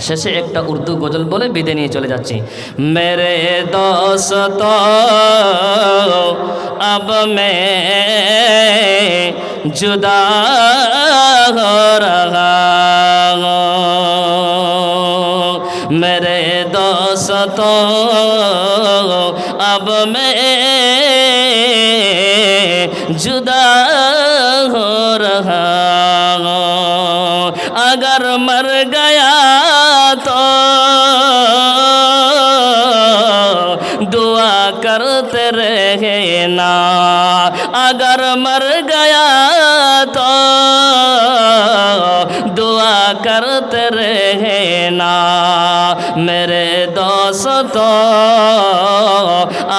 শেষে একটা উর্দু গজল বলে বিদায় নিয়ে চলে যাচ্ছি। মেরে দোস্ত अब मैं जुदा हो रहा हूँ, मेरे दोस्तों अब मैं जुदा हो रहा हूँ। अगर मर गया तो दुआ करते रहना, अगर मर गया तो दुआ करते रहना। मेरे दोस्तों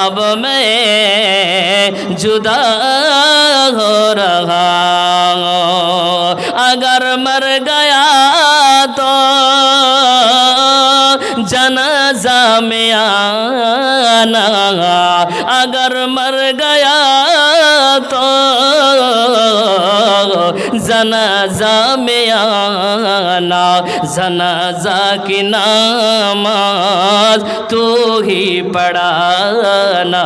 अब मैं जुदा हो रहा हूँ, अगर मर गया तो जनाजा में आना, अगर मर गया तो जनाजा में आना। जनाजा की नमाज तू ही पढ़ाना,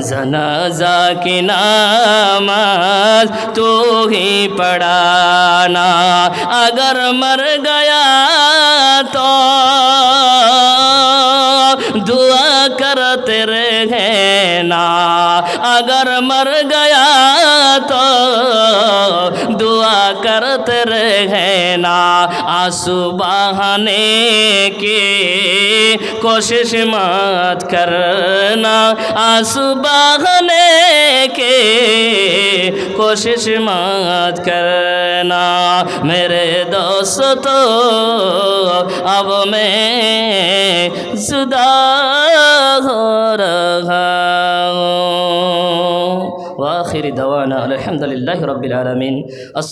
जनाजा की नमाज तू ही पढ़ाना। अगर मर गया तो दुआ करते रहना, अगर मर गया तो दुआ करते रहना। आंसू बहाने की कोशिश मत करना, आंसू बहाने की कोशिश मत करना। मेरे दोस्तों अब मैं जुदा हो रहा हूँ। वाखिर दवाना अल्हम्दुलिल्लाहि रब्बिल आलमीन।